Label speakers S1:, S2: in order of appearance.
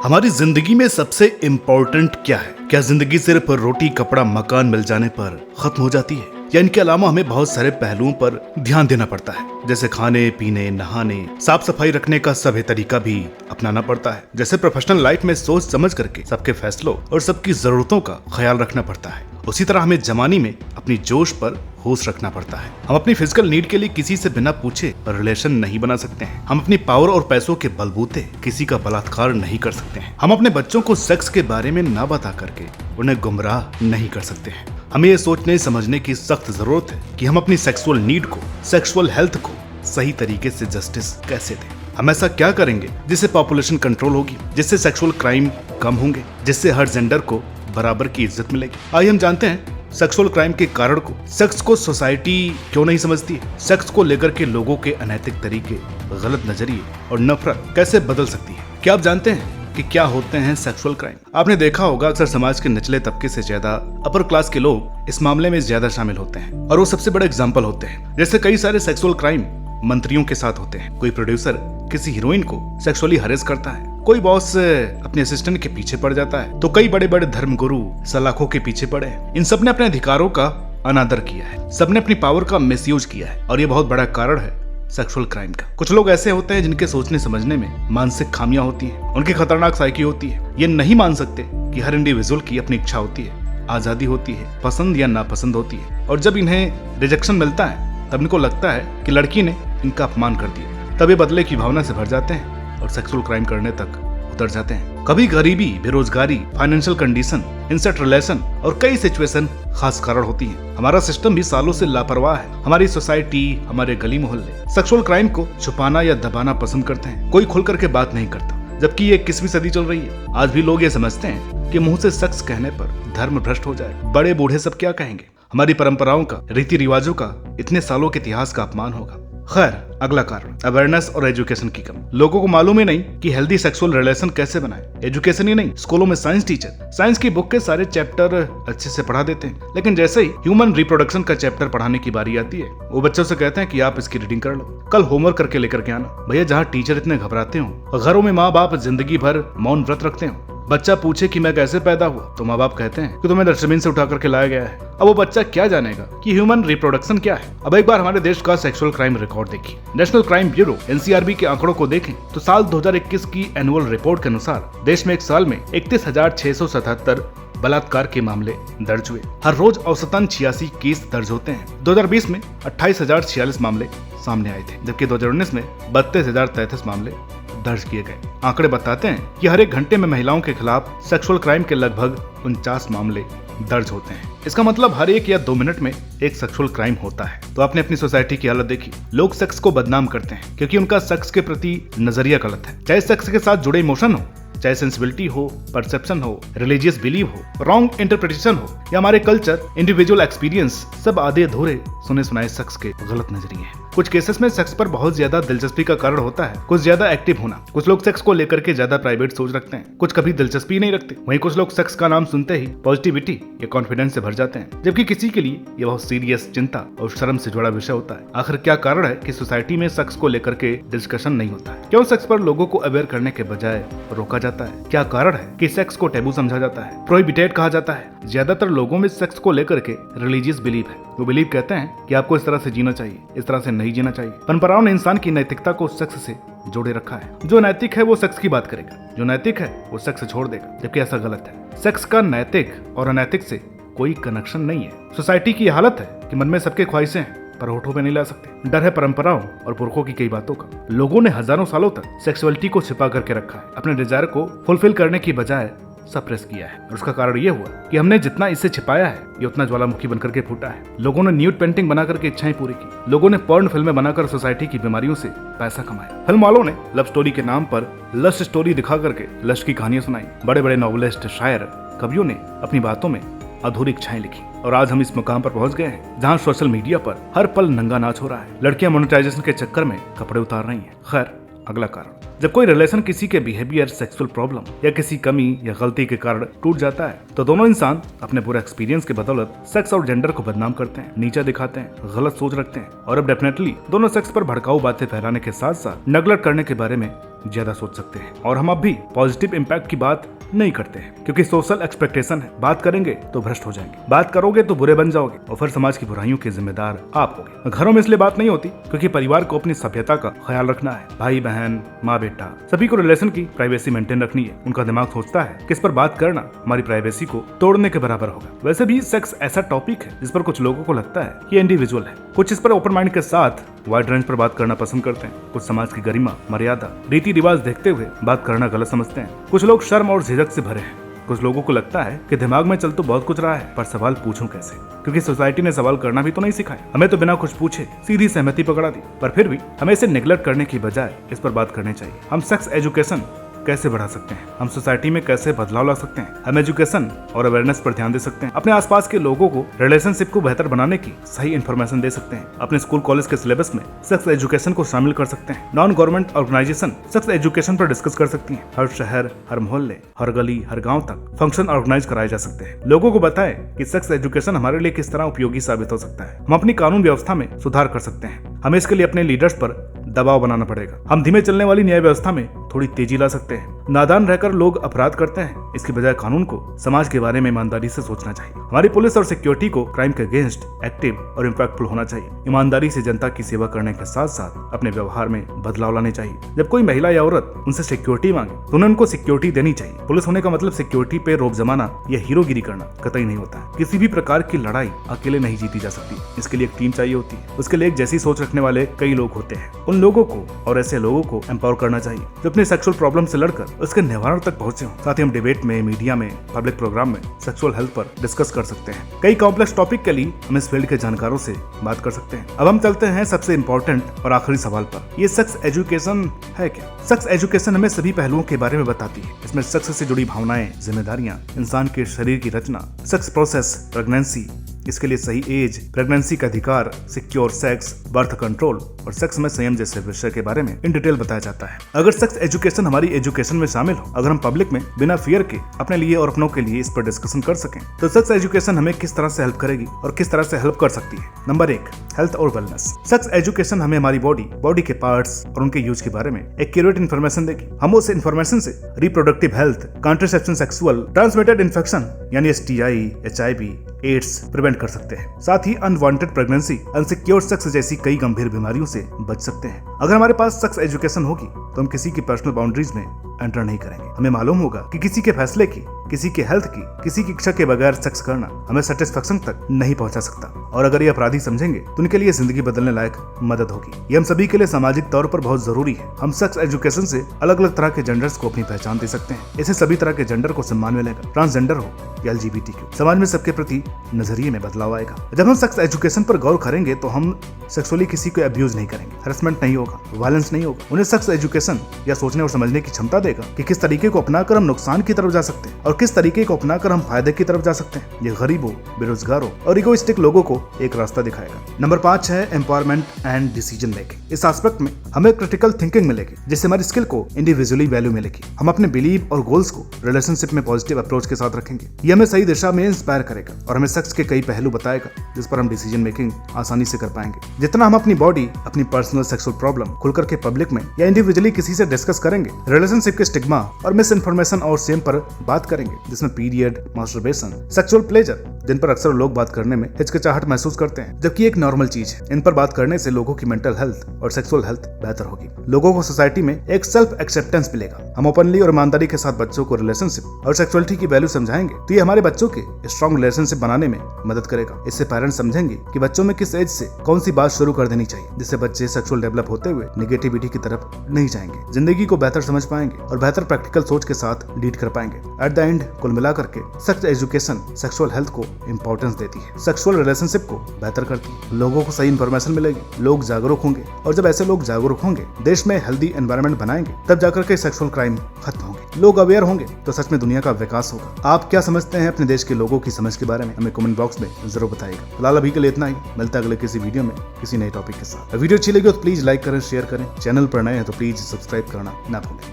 S1: हमारी जिंदगी में सबसे इम्पोर्टेंट क्या है? क्या जिंदगी सिर्फ रोटी कपड़ा मकान मिल जाने पर खत्म हो जाती है, या इनके अलावा हमें बहुत सारे पहलुओं पर ध्यान देना पड़ता है? जैसे खाने पीने, नहाने, साफ सफाई रखने का सभी तरीका भी अपनाना पड़ता है। जैसे प्रोफेशनल लाइफ में सोच समझ करके सबके फैसलों और सबकी जरूरतों का ख्याल रखना पड़ता है, उसी तरह हमें जवानी में अपनी जोश पर होश रखना पड़ता है। हम अपनी फिजिकल नीड के लिए किसी से बिना पूछे रिलेशन नहीं बना सकते हैं। हम अपनी पावर और पैसों के बलबूते किसी का बलात्कार नहीं कर सकते हैं। हम अपने बच्चों को सेक्स के बारे में ना बता करके उन्हें गुमराह नहीं कर सकते हैं। हमें ये सोचने समझने की सख्त जरूरत है कि हम अपनी सेक्सुअल नीड को, सेक्सुअल हेल्थ को सही तरीके से जस्टिस कैसे दें। हम ऐसा क्या करेंगे जिससे पॉपुलेशन कंट्रोल होगी, जिससे सेक्सुअल क्राइम कम होंगे, जिससे हर जेंडर को बराबर की इज्जत मिलेगी। आइए हम जानते हैं सेक्सुअल क्राइम के कारण को। सेक्स को सोसाइटी क्यों नहीं समझती है? सेक्स को लेकर के लोगों के अनैतिक तरीके, गलत नजरिए और नफरत कैसे बदल सकती है? क्या आप जानते हैं कि क्या होते हैं सेक्सुअल क्राइम? आपने देखा होगा अक्सर समाज के निचले तबके से ज्यादा अपर क्लास के लोग इस मामले में ज्यादा शामिल होते हैं और वो सबसे बड़े एग्जाम्पल होते हैं। जैसे कई सारे सेक्सुअल क्राइम मंत्रियों के साथ होते हैं। कोई प्रोड्यूसर किसी हीरोइन को सेक्सुअली हरेस करता है, कोई बॉस अपने असिस्टेंट के पीछे पड़ जाता है, तो कई बड़े बड़े धर्मगुरु सलाखों के पीछे पड़े हैं। इन सब ने अपने अधिकारों का अनादर किया है, सबने अपनी पावर का मिसयूज किया है और ये बहुत बड़ा कारण है सेक्सुअल क्राइम का। कुछ लोग ऐसे होते हैं जिनके सोचने समझने में मानसिक खामियां होती हैं, उनकी खतरनाक साइकी होती है। ये नहीं मान सकते कि हर इंडिविजुअल की अपनी इच्छा होती है, आजादी होती है, पसंद या नापसंद होती है, और जब इन्हें रिजेक्शन मिलता है तब इनको लगता है कि लड़की ने इनका अपमान कर दिया। तब ये बदले की भावना से भर जाते हैं और सेक्सुअल क्राइम करने तक उतर जाते हैं। कभी गरीबी, बेरोजगारी, फाइनेंशियल कंडीशन, इंसेट रिलेशन और कई सिचुएशन खास कारण होती हैं। हमारा सिस्टम भी सालों से लापरवाह है। हमारी सोसाइटी, हमारे गली मोहल्ले सेक्सुअल क्राइम को छुपाना या दबाना पसंद करते हैं। कोई खुल करके बात नहीं करता, जबकि ये 21वीं सदी चल रही है। आज भी लोग ये समझते हैं कि मुंह से सेक्स कहने पर धर्म भ्रष्ट हो जाए, बड़े बूढ़े सब क्या कहेंगे, हमारी परंपराओं का, रीति रिवाजों का, इतने सालों के इतिहास का अपमान होगा। खैर, अगला कारण अवेयरनेस और एजुकेशन की कमी। लोगों को मालूम ही नहीं कि हेल्दी सेक्सुअल रिलेशन कैसे बनाएं। एजुकेशन ही नहीं, स्कूलों में साइंस टीचर साइंस की बुक के सारे चैप्टर अच्छे से पढ़ा देते हैं, लेकिन जैसे ही ह्यूमन रिप्रोडक्शन का चैप्टर पढ़ाने की बारी आती है, वो बच्चों से कहते हैं कि आप इसकी रीडिंग कर लो, कल होमवर्क करके लेकर के आना। भैया, जहाँ टीचर इतने घबराते हो, घरों में माँ बाप जिंदगी भर मौन व्रत रखते हो। बच्चा पूछे कि मैं कैसे पैदा हुआ, तो माँ बाप कहते हैं कि तुम्हें डस्टबिन से उठा करके लाया गया है। अब वो बच्चा क्या जानेगा कि ह्यूमन रिप्रोडक्शन क्या है? अब एक बार हमारे देश का सेक्सुअल क्राइम रिकॉर्ड देखिए। नेशनल क्राइम ब्यूरो NCRB के आंकड़ों को देखें तो साल 2021 की एनुअल रिपोर्ट के अनुसार देश में एक साल में 31,677 बलात्कार के मामले दर्ज हुए। हर रोज औसतन 86 केस दर्ज होते हैं। 2020 में 28,046 मामले सामने आए थे, जबकि 2019 में 32,033 मामले दर्ज किए गए। आंकड़े बताते हैं कि हर एक घंटे में महिलाओं के खिलाफ सेक्सुअल क्राइम के लगभग 49 मामले दर्ज होते हैं। इसका मतलब हर 1 या 2 मिनट में एक सेक्सुअल क्राइम होता है। तो आपने अपनी सोसाइटी की हालत देखी। लोग सेक्स को बदनाम करते हैं क्योंकि उनका सेक्स के प्रति नजरिया गलत है। चाहे सेक्स के साथ जुड़े इमोशन हो, चाहे सेंसिबिलिटी हो, परसेप्शन हो, रिलीजियस बिलीव हो, रॉन्ग इंटरप्रिटेशन हो, या हमारे कल्चर, इंडिविजुअल एक्सपीरियंस, सब आधे अधूरे सुने सुनाए सेक्स के गलत नजरिए हैं। कुछ केसेस में सेक्स पर बहुत ज्यादा दिलचस्पी का कारण होता है कुछ ज्यादा एक्टिव होना। कुछ लोग सेक्स को लेकर के ज्यादा प्राइवेट सोच रखते हैं, कुछ कभी दिलचस्पी नहीं रखते। वहीं कुछ लोग सेक्स का नाम सुनते ही पॉजिटिविटी या कॉन्फिडेंस से भर जाते हैं, जबकि किसी के लिए ये बहुत सीरियस, चिंता और शर्म से जुड़ा विषय होता है। आखिर क्या कारण है कि सोसाइटी में सेक्स को लेकर के डिस्कशन नहीं होता है? क्यों सेक्स पर लोगों को अवेयर करने के बजाय रोका जाता है? क्या कारण है कि सेक्स को टैबू समझा जाता है, प्रोहिबिटेड कहा जाता है? ज्यादातर लोगों में सेक्स को लेकर के रिलीजियस बिलीव है। वो बिलीव कहते हैं कि आपको इस तरह से जीना चाहिए, इस तरह से नहीं जीना चाहिए। परंपराओं ने इंसान की नैतिकता को सेक्स से जोड़े रखा है। जो नैतिक है वो सेक्स की बात करेगा, जो नैतिक है वो सेक्स छोड़ देगा, जबकि ऐसा गलत है। सेक्स का नैतिक और अनैतिक से कोई कनेक्शन नहीं है। सोसाइटी की हालत है कि मन में सबके ख्वाहिशें हैं पर होठों पे नहीं ला सकते। डर है परंपराओं और पुरखों की कई बातों का। लोगों ने हजारों सालों तक सेक्सुअलिटी को छिपा करके रखा है, अपने डिजायर को फुलफिल करने की बजाय सप्रेस किया है, और उसका कारण ये हुआ कि हमने जितना इसे छिपाया है ये उतना ज्वालामुखी बनकर के फूटा है। लोगों ने न्यूड पेंटिंग बना करके इच्छाएं पूरी की। लोगों ने पॉर्न फिल्में बनाकर सोसाइटी की बीमारियों से पैसा कमाया। फिल्म वालों ने लव स्टोरी के नाम पर लस्ट स्टोरी दिखा करके लस्ट की कहानियां सुनाई। बड़े बड़े नॉवेलिस्ट, शायर, कवियों ने अपनी बातों में अधूरी इच्छाएं लिखी, और आज हम इस मुकाम पर पहुंच गए हैं जहां सोशल मीडिया पर हर पल नंगा नाच हो रहा है। लड़कियां मोनेटाइजेशन के चक्कर में कपड़े उतार रही हैं। खैर, अगला कारण, जब कोई रिलेशन किसी के बिहेवियर, सेक्सुअल प्रॉब्लम या किसी कमी या गलती के कारण टूट जाता है तो दोनों इंसान अपने पूरे एक्सपीरियंस के बदौलत सेक्स और जेंडर को बदनाम करते हैं, नीचा दिखाते हैं, गलत सोच रखते हैं, और अब डेफिनेटली दोनों सेक्स पर भड़काऊ बातें फैलाने के साथ साथ नेगलेक्ट करने के बारे में ज्यादा सोच सकते हैं और हम अब भी पॉजिटिव इम्पैक्ट की बात नहीं करते हैं, क्योंकि सोशल एक्सपेक्टेशन है, बात करेंगे तो भ्रष्ट हो जाएंगे, बात करोगे तो बुरे बन जाओगे और फिर समाज की बुराइयों के जिम्मेदार आप होगे। घरों में इसलिए बात नहीं होती क्योंकि परिवार को अपनी सभ्यता का ख्याल रखना है। भाई बहन, माँ बेटा, सभी को रिलेशन की प्राइवेसी मेंटेन रखनी है। उनका दिमाग सोचता है कि इस पर बात करना हमारी प्राइवेसी को तोड़ने के बराबर होगा। वैसे भी सेक्स ऐसा टॉपिक है जिस पर कुछ लोगों को लगता है कि इंडिविजुअल है, कुछ इस पर ओपन माइंड के साथ वाइड रेंज पर बात करना पसंद करते हैं, कुछ समाज की गरिमा, मर्यादा, रीति रिवाज देखते हुए बात करना गलत समझते हैं, कुछ लोग शर्म और झिझक से भरे हैं, कुछ लोगों को लगता है कि दिमाग में चल तो बहुत कुछ रहा है पर सवाल पूछूं कैसे, क्योंकि सोसाइटी ने सवाल करना भी तो नहीं सिखाया, हमें तो बिना कुछ पूछे सीधी सहमति पकड़ा दी। पर फिर भी हमें इसे नेग्लेक्ट करने की बजाय इस पर बात करनी चाहिए। हम सेक्स एजुकेशन कैसे बढ़ा सकते हैं, हम सोसाइटी में कैसे बदलाव ला सकते हैं, हम एजुकेशन और अवेयरनेस पर ध्यान दे सकते हैं, अपने आसपास के लोगों को रिलेशनशिप को बेहतर बनाने की सही इन्फॉर्मेशन दे सकते हैं, अपने स्कूल कॉलेज के सिलेबस में सेक्स एजुकेशन को शामिल कर सकते हैं, non government organisation sex education पर डिस्कस कर सकती हैं, हर शहर, हर मोहल्ले, हर गली, हर गाँव तक फंक्शन ऑर्गेनाइज कराए जा सकते हैं, लोगों को बताएं कि सेक्स एजुकेशन हमारे लिए किस तरह उपयोगी साबित हो सकता है। हम अपनी कानून व्यवस्था में सुधार कर सकते हैं, हमें इसके लिए अपने लीडर्स पर दबाव बनाना पड़ेगा। हम धीमे चलने वाली न्याय व्यवस्था में थोड़ी तेजी ला सकते हैं। नादान रहकर लोग अपराध करते हैं, इसके बजाय कानून को समाज के बारे में ईमानदारी से सोचना चाहिए। हमारी पुलिस और सिक्योरिटी को क्राइम के अगेंस्ट एक्टिव और इम्पैक्टफुल होना चाहिए। ईमानदारी से जनता की सेवा करने के साथ साथ अपने व्यवहार में बदलाव लाने चाहिए। जब कोई महिला या औरत उनसे सिक्योरिटी मांगे तो उन्हें उनको सिक्योरिटी देनी चाहिए। पुलिस होने का मतलब सिक्योरिटी पे रोब जमाना या हीरोगिरी करना कतई नहीं होता है। किसी भी प्रकार की लड़ाई अकेले नहीं जीती जा सकती, इसके लिए एक टीम चाहिए होती है। उसके लिए एक जैसी सोच रखने वाले कई लोग होते हैं। उन लोगों को और ऐसे लोगों को एम्पावर करना चाहिए जो अपने सेक्सुअल प्रॉब्लम से लड़कर उसके निवारण तक पहुंचे हों। साथ ही हम डिबेट में, मीडिया में, पब्लिक प्रोग्राम में सेक्सुअल हेल्थ पर डिस्कस कर सकते हैं। कई कॉम्प्लेक्स टॉपिक के लिए हम इस फील्ड के जानकारों से बात कर सकते हैं। अब हम चलते हैं सबसे इम्पोर्टेंट और आखिरी सवाल पर। ये सेक्स एजुकेशन है क्या? सेक्स एजुकेशन हमें सभी पहलुओं के बारे में बताती है। इसमें सेक्स से जुड़ी भावनाएं, जिम्मेदारियां, इंसान के शरीर की रचना, सेक्स प्रोसेस, प्रेगनेंसी, इसके लिए सही एज, प्रेगनेंसी का अधिकार, सिक्योर सेक्स, बर्थ कंट्रोल और सेक्स में संयम जैसे विषय के बारे में इन डिटेल बताया जाता है। अगर सेक्स एजुकेशन हमारी एजुकेशन में शामिल हो, अगर हम पब्लिक में बिना फियर के अपने लिए और अपनों के लिए इस पर डिस्कशन कर सकें, तो सेक्स एजुकेशन हमें किस तरह से हेल्प करेगी और किस तरह से हेल्प कर सकती है। नंबर 1, हेल्थ और वेलनेस। सेक्स एजुकेशन हमें हमारी बॉडी के पार्ट्स और उनके यूज के बारे में एक्यूरेट इन्फॉर्मेशन देगी। हम उस इन्फॉर्मेशन से reproductive health, contraception, sexual transmitted infection यानी STI, HIV, एड्स प्रिवेंट कर सकते हैं। साथ ही अनवांटेड प्रेगनेंसी, अनसिक्योर सेक्स जैसी कई गंभीर बीमारियों से बच सकते हैं। अगर हमारे पास सेक्स एजुकेशन होगी तो हम किसी की पर्सनल बाउंड्रीज में एंटर नहीं करेंगे। हमें मालूम होगा कि किसी के फैसले की, किसी के हेल्थ की, किसी की इच्छा के बगैर सेक्स करना हमें सेटिस्फेक्शन तक नहीं पहुंचा सकता। और अगर ये अपराधी समझेंगे तो उनके लिए जिंदगी बदलने लायक मदद होगी। ये हम सभी के लिए सामाजिक तौर पर बहुत जरूरी है। हम सेक्स एजुकेशन से अलग अलग तरह के जेंडर्स को अपनी पहचान दे सकते हैं। इससे सभी तरह के जेंडर को सम्मान मिलेगा, ट्रांसजेंडर हो या LGBTQ। समाज में सबके प्रति नजरिए में बदलाव आएगा। जब हम सेक्स एजुकेशन पर गौर करेंगे तो हम सेक्सुअली किसी को अब्यूज नहीं करेंगे, हरेसमेंट नहीं होगा, वायलेंस नहीं होगा। उन्हें सेक्स एजुकेशन या सोचने और समझने की क्षमता देगा कि किस तरीके को अपनाकर हम नुकसान की तरफ जा सकते हैं और किस तरीके को अपनाकर हम फायदे की तरफ जा सकते हैं। ये गरीबों, बेरोजगारों और इगोइस्टिक लोगों को एक रास्ता दिखाएगा। नंबर 5 है एम्पावरमेंट एंड डिसीजन मेकिंग। इस एस्पेक्ट में हमें क्रिटिकल थिंकिंग मिलेगी, जिससे हमारी स्किल को इंडिविजुअली वैल्यू मिलेगी। हम अपने बिलीव और गोल्स को रिलेशनशिप में पॉजिटिव अप्रोच के साथ रखेंगे। ये हमें सही दिशा में इंस्पायर करेगा और हमें सेक्स के कई पहलू बताएगा जिस पर हम डिसीजन मेकिंग आसानी से कर पाएंगे। जितना हम अपनी बॉडी, अपनी पर्सनल सेक्सुअल प्रॉब्लम खुलकर के पब्लिक में या इंडिविजुअली किसी से डिस्कस करेंगे, रिलेशनशिप के स्टिग्मा और मिस इन्फॉर्मेशन और सेम पर बात करेंगे, जिसमें पीरियड, मास्टरबेशन, सेक्सुअल प्लेजर, जिन पर अक्सर लोग बात करने में हिचकिचाहट महसूस करते हैं, जबकि एक नॉर्मल चीज है। इन पर बात करने से लोगों की मेंटल हेल्थ और सेक्सुअल हेल्थ बेहतर होगी। लोगों को सोसाइटी में एक सेल्फ एक्सेप्टेंस मिलेगा। हम ओपनली और ईमानदारी के साथ बच्चों को रिलेशनशिप और सेक्सुअलिटी की वैल्यू समझाएंगे तो ये हमारे बच्चों के स्ट्रॉन्ग रिलेशनशिप बनाने में मदद करेगा। इससे पेरेंट्स समझेंगे कि बच्चों में किस एज से कौन सी बात शुरू कर देनी चाहिए, जिससे बच्चे सेक्सुअल डेवलप होते हुए नेगेटिविटी की तरफ नहीं जाएंगे, जिंदगी को बेहतर समझ पाएंगे और बेहतर प्रैक्टिकल सोच के साथ लीड कर पाएंगे। एट द एंड कुल मिलाकर के सेक्स एजुकेशन सेक्सुअल हेल्थ को इंपॉर्टेंस देती है, सेक्सुअल रिलेशनशिप को बेहतर करती है, लोगों को सही इंफॉर्मेशन मिलेगी, लोग जागरूक होंगे और जब ऐसे लोग जागरूक होंगे, देश में हेल्दी एनवायरनमेंट बनाएंगे, तब जाकर के सेक्सुअल क्राइम खत्म होंगे। लोग अवेयर होंगे तो सच में दुनिया का विकास होगा। आप क्या समझते हैं अपने देश के लोगों की समझ के बारे में? हमें कमेंट बॉक्स में जरूर बताइएगा। फिलहाल अभी के लिए इतना ही, मिलता है अगले किसी वीडियो में किसी नए टॉपिक के साथ। वीडियो अच्छी लगी तो प्लीज लाइक करें, शेयर करें। चैनल पर नए हैं तो प्लीज सब्सक्राइब करना ना भूलें।